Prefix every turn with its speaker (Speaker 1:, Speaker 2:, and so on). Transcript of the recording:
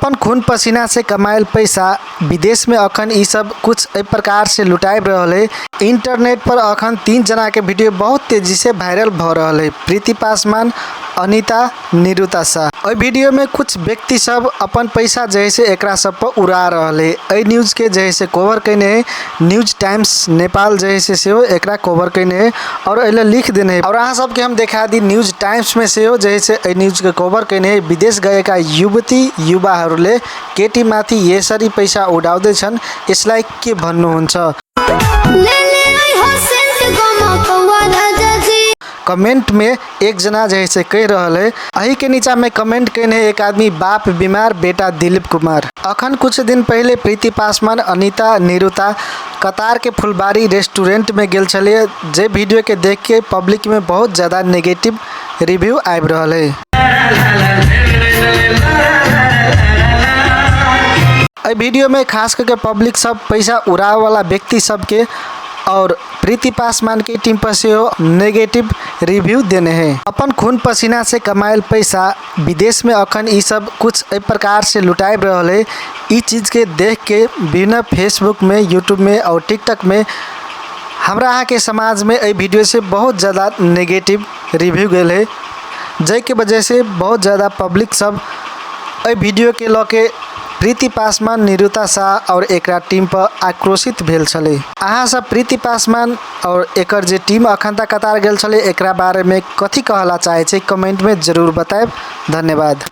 Speaker 1: अपन खून पसीना से कमायल पैसा विदेश में अखन ई सब कुछ ए प्रकार से लुटाइब रहले। इंटरनेट पर अखन 3 जना के वीडियो बहुत तेजी से वायरल भ रहले। प्रीति पासवान, अनीता, निरुता शाह। ओइ वीडियो में कुछ व्यक्ति सब अपन पैसा जैसे एकरा सब पर उड़ा रहले। ए न्यूज के जैसे कवर कइने है न्यूज टाइम्स नेपाल जैसे से एकरा कवर कइने है और एला लिख देने है। और अहाँ सबके हम देखा दी न्यूज टाइम्स में से जैसे ए न्यूज के कवर कइने है विदेश गएका युवती युवाहरूले केटी माथि यसरी पैसा उडाउँदै छन्। यसलाई के भन्नुहुन्छ? कमेंट में एक जना जैसे कह रहे अही के नीचा में कमेंट कने एक आदमी बाप बीमार बेटा दिलीप कुमार। अखन कुछ दिन पहले प्रीति पासवान, अनीता, निरुता कतार के फुलबारी रेस्टोरेंट में गेल छलिए। जे वीडियो के देख के पब्लिक में बहुत ज़्यादा नेगेटिव रिव्यू आबि रहले। ए वीडियो में खास करके पब्लिक सब पैसा उड़ावे वाला व्यक्ति सबके और प्रीति पासवान की टीम पर से नेगेटिव रिव्यू देने हैं। अपन खून पसीना से कमायल पैसा विदेश में अखन ई सब कुछ ए प्रकार से लुटाइब रहले। ई चीज़ के देख के बिना फेसबुक में, यूट्यूब में और टिकटॉक में हमरा यहाँ के समाज में ए वीडियो से बहुत ज़्यादा नेगेटिव रिव्यू गए है। जै के वजह से बहुत ज़्यादा पब्लिक सब ए वीडियो के लके प्रीति पासवान, निरुता शाह और एकरा टीम पर आक्रोशित भेल छले। अहाँ सब प्रीति पासवान और एकर जे टीम अखन तक कतार गेल छले एकरा बारे में कथी कहला चाहे छे कमेंट में जरूर बताएब। धन्यवाद।